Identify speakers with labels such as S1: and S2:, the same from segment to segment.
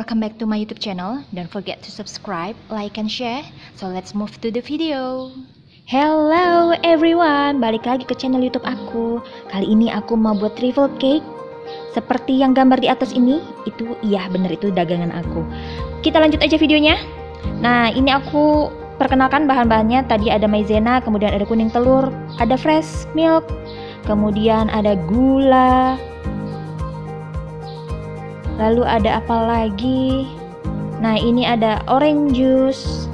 S1: welcome back to my YouTube channel. Don't forget to subscribe, like, and share. So let's move to the video. Hello everyone, balik lagi ke channel YouTube aku. Kali ini aku mau buat trifle cake. Seperti yang gambar di atas ini, itu iya bener itu dagangan aku. Kita lanjut aja videonya. Nah, ini aku perkenalkan bahan-bahannya. Tadi ada maizena, kemudian ada kuning telur, ada fresh milk, kemudian ada gula. Lalu ada apa lagi? Nah, ini ada orange juice.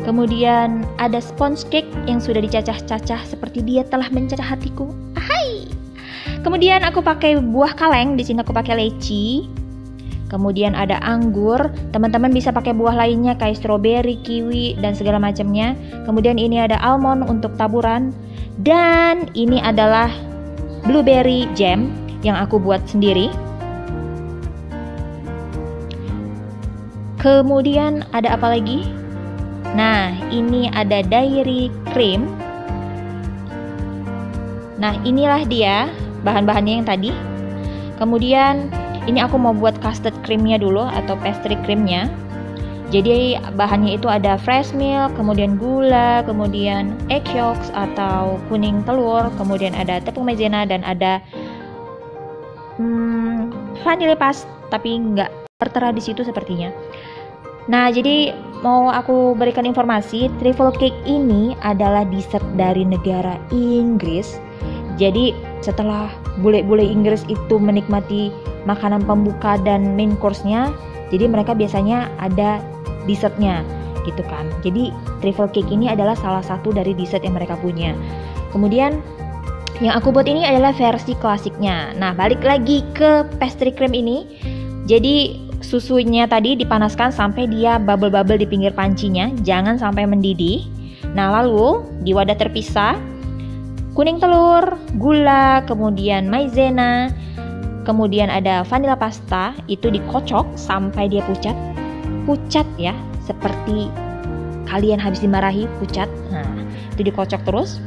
S1: Kemudian ada sponge cake yang sudah dicacah-cacah seperti dia telah mencacah hatiku. Hai. Kemudian aku pakai buah kaleng, di sini aku pakai leci. Kemudian ada anggur. Teman-teman bisa pakai buah lainnya kayak strawberry, kiwi, dan segala macamnya. Kemudian ini ada almond untuk taburan. Dan ini adalah blueberry jam yang aku buat sendiri. Kemudian ada apa lagi? Nah, ini ada dairy cream. Nah, inilah dia bahan-bahannya yang tadi. Kemudian ini aku mau buat custard creamnya dulu atau pastry creamnya. Jadi bahannya itu ada fresh milk, kemudian gula, kemudian egg yolks atau kuning telur, kemudian ada tepung maizena dan ada vanilla paste, tapi nggak tertera di situ sepertinya. Nah, jadi mau aku berikan informasi, trifle cake ini adalah dessert dari negara Inggris. Jadi setelah bule-bule Inggris itu menikmati makanan pembuka dan main course-nya, jadi mereka biasanya ada dessertnya, gitu kan. Jadi trifle cake ini adalah salah satu dari dessert yang mereka punya. Kemudian yang aku buat ini adalah versi klasiknya. Nah, balik lagi ke pastry cream ini. Jadi susunya tadi dipanaskan sampai dia bubble-bubble di pinggir pancinya, jangan sampai mendidih. Nah, lalu di wadah terpisah kuning telur, gula, kemudian maizena, kemudian ada vanilla pasta, itu dikocok sampai dia pucat. Pucat ya, seperti kalian habis dimarahi, pucat. Nah, itu dikocok terus.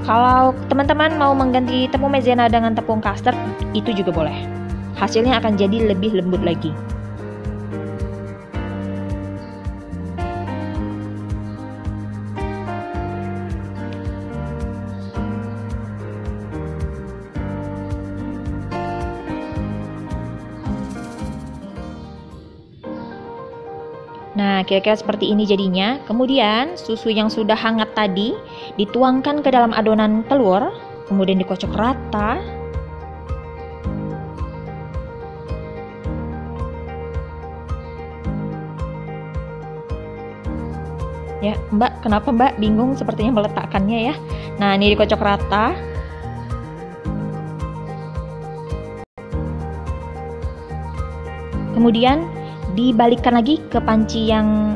S1: Kalau teman-teman mau mengganti tepung maizena dengan tepung custard, itu juga boleh. Hasilnya akan jadi lebih lembut lagi. Nah, kira-kira seperti ini jadinya. Kemudian susu yang sudah hangat tadi dituangkan ke dalam adonan telur, kemudian dikocok rata. Ya, Mbak, kenapa Mbak bingung sepertinya meletakkannya ya? Nah, ini dikocok rata. Kemudian dibalikkan lagi ke panci yang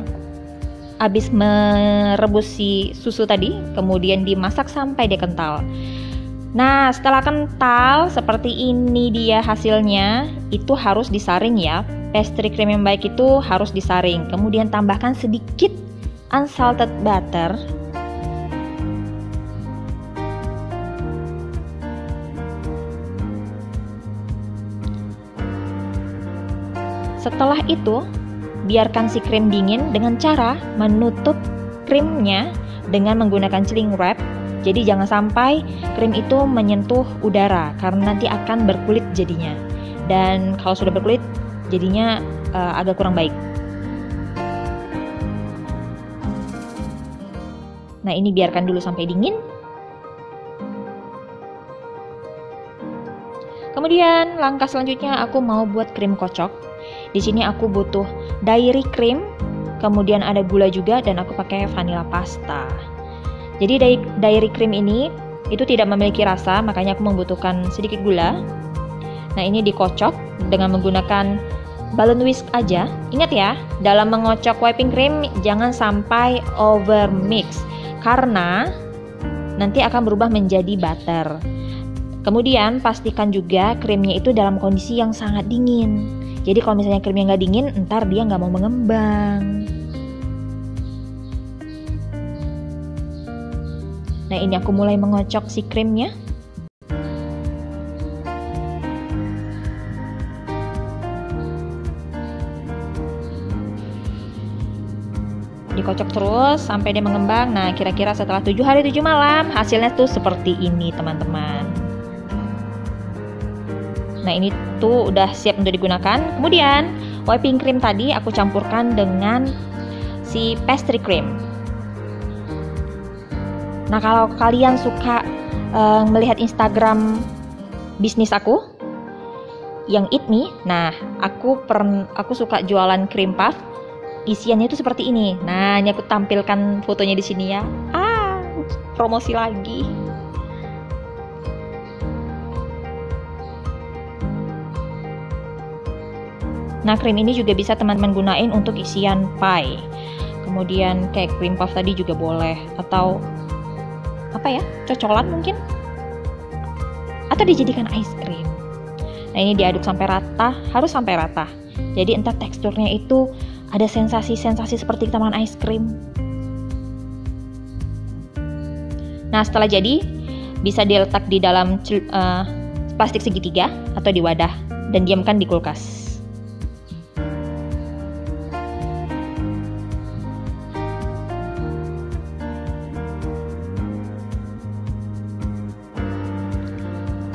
S1: habis merebus si susu tadi, kemudian dimasak sampai dia kental. Nah, setelah kental seperti ini dia hasilnya, itu harus disaring ya. Pastry cream yang baik itu harus disaring. Kemudian tambahkan sedikit unsalted butter. Setelah itu, biarkan si krim dingin dengan cara menutup krimnya dengan menggunakan cling wrap. Jadi jangan sampai krim itu menyentuh udara karena nanti akan berkulit jadinya. Dan kalau sudah berkulit, jadinya agak kurang baik. Nah, ini biarkan dulu sampai dingin. Kemudian langkah selanjutnya aku mau buat krim kocok. Di sini aku butuh dairy cream, kemudian ada gula juga, dan aku pakai vanilla pasta. Jadi dairy cream ini itu tidak memiliki rasa, makanya aku membutuhkan sedikit gula. Nah, ini dikocok dengan menggunakan balloon whisk aja. Ingat ya, dalam mengocok whipping cream jangan sampai over mix, karena nanti akan berubah menjadi butter. Kemudian pastikan juga krimnya itu dalam kondisi yang sangat dingin. Jadi kalau misalnya krimnya nggak dingin, ntar dia nggak mau mengembang. Nah, ini aku mulai mengocok si krimnya. dikocok terus sampai dia mengembang. Nah, kira-kira setelah 7 hari 7 malam hasilnya tuh seperti ini, teman-teman. Nah, ini tuh udah siap untuk digunakan. Kemudian whipping cream tadi aku campurkan dengan si pastry cream. Nah, kalau kalian suka melihat Instagram bisnis aku yang Eat Me, nah aku suka jualan cream puff. Isiannya itu seperti ini. Nah, ini aku tampilkan fotonya di sini ya. Promosi lagi. Nah, krim ini juga bisa teman-teman gunain untuk isian pie. Kemudian kayak cream puff tadi juga boleh, atau apa ya, cocolan mungkin, atau dijadikan ice cream. Nah, ini diaduk sampai rata, harus sampai rata. Jadi entar teksturnya itu ada sensasi-sensasi seperti kita makan ice cream. Nah, setelah jadi, bisa diletak di dalam plastik segitiga atau di wadah dan diamkan di kulkas.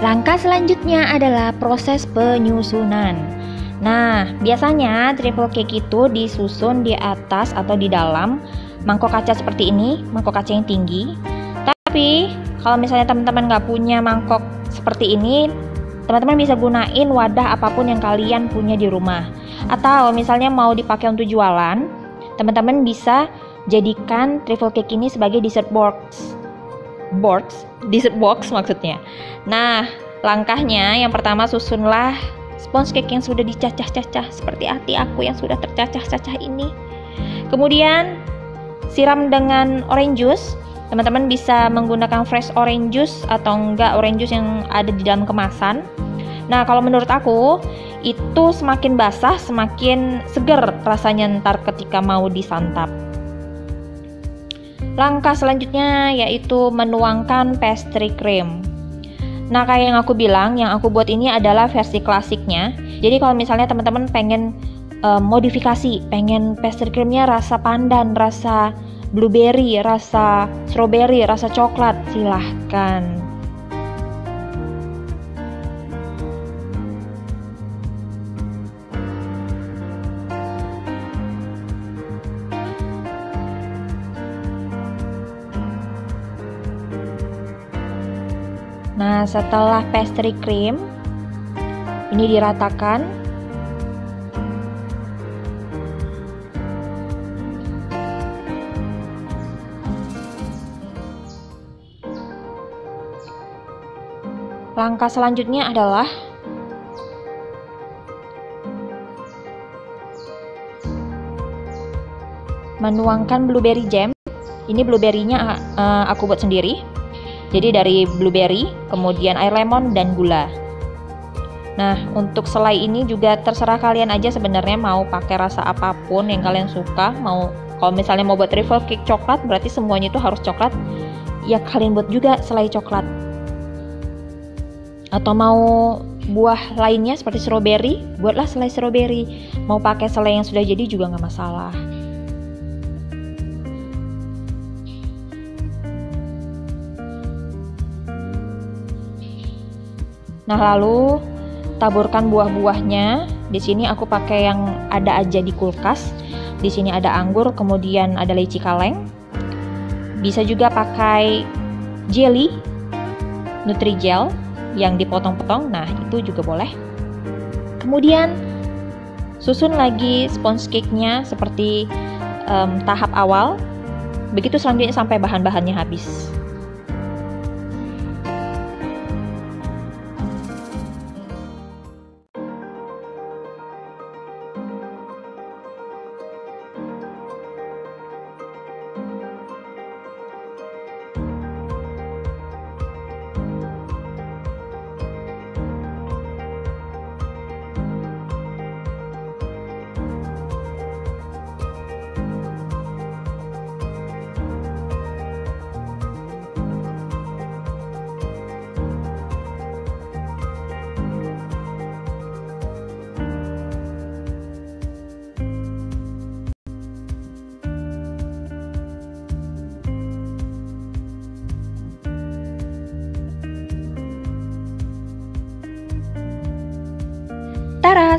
S1: Langkah selanjutnya adalah proses penyusunan. Nah, biasanya triple cake itu disusun di atas atau di dalam mangkok kaca seperti ini, mangkok kaca yang tinggi. Tapi, kalau misalnya teman-teman nggak punya mangkok seperti ini, teman-teman bisa gunain wadah apapun yang kalian punya di rumah. Atau misalnya mau dipakai untuk jualan, teman-teman bisa jadikan triple cake ini sebagai dessert box maksudnya. Nah, langkahnya yang pertama, susunlah sponge cake yang sudah dicacah-cacah seperti hati aku yang sudah tercacah-cacah ini. Kemudian siram dengan orange juice. Teman-teman bisa menggunakan fresh orange juice atau enggak orange juice yang ada di dalam kemasan. Nah, kalau menurut aku itu semakin basah semakin seger rasanya ntar ketika mau disantap. Langkah selanjutnya yaitu menuangkan pastry cream. Nah, kayak yang aku bilang, yang aku buat ini adalah versi klasiknya. Jadi kalau misalnya teman-teman pengen modifikasi, pengen pastry creamnya rasa pandan, rasa blueberry, rasa strawberry, rasa coklat, silahkan. Nah, setelah pastry cream ini diratakan, langkah selanjutnya adalah menuangkan blueberry jam. Ini blueberry-nya aku buat sendiri. Jadi dari blueberry, kemudian air lemon dan gula. Nah, untuk selai ini juga terserah kalian aja sebenarnya mau pakai rasa apapun yang kalian suka. Kalau misalnya mau buat triple cake coklat, berarti semuanya itu harus coklat. Ya kalian buat juga selai coklat. Atau mau buah lainnya seperti strawberry, buatlah selai strawberry. Mau pakai selai yang sudah jadi juga nggak masalah. Nah, lalu taburkan buah-buahnya. Di sini aku pakai yang ada aja di kulkas. Di sini ada anggur, kemudian ada leci kaleng. Bisa juga pakai jelly, Nutri-Gel yang dipotong-potong. Nah, itu juga boleh. Kemudian susun lagi sponge cake-nya seperti tahap awal. Begitu selanjutnya sampai bahan-bahannya habis.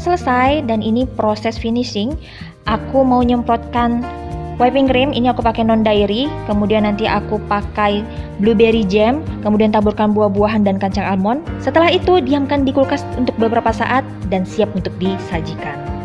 S1: selesai dan ini proses finishing. Aku mau nyemprotkan whipping cream, ini aku pakai non dairy, kemudian nanti aku pakai blueberry jam, kemudian taburkan buah-buahan dan kacang almond. Setelah itu diamkan di kulkas untuk beberapa saat dan siap untuk disajikan.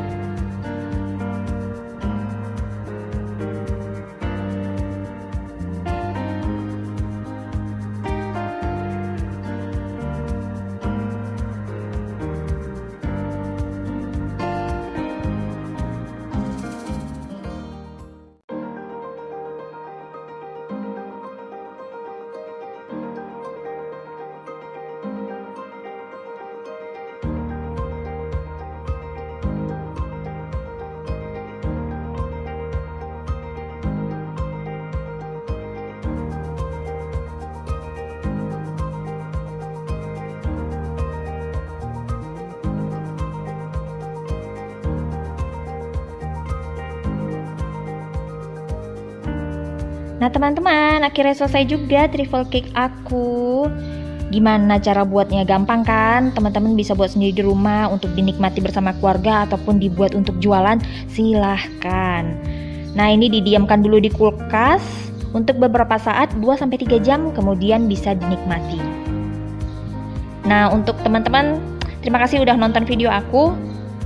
S1: Nah teman-teman, akhirnya selesai juga trifle cake aku. Gimana cara buatnya? Gampang kan? Teman-teman bisa buat sendiri di rumah untuk dinikmati bersama keluarga ataupun dibuat untuk jualan, silahkan. Nah ini didiamkan dulu di kulkas untuk beberapa saat, 2-3 jam, kemudian bisa dinikmati. Nah untuk teman-teman, terima kasih udah nonton video aku.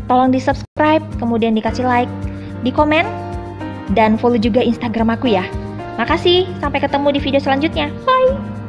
S1: Tolong di subscribe, kemudian dikasih like, di komen, dan follow juga Instagram aku ya. Makasih, sampai ketemu di video selanjutnya. Bye!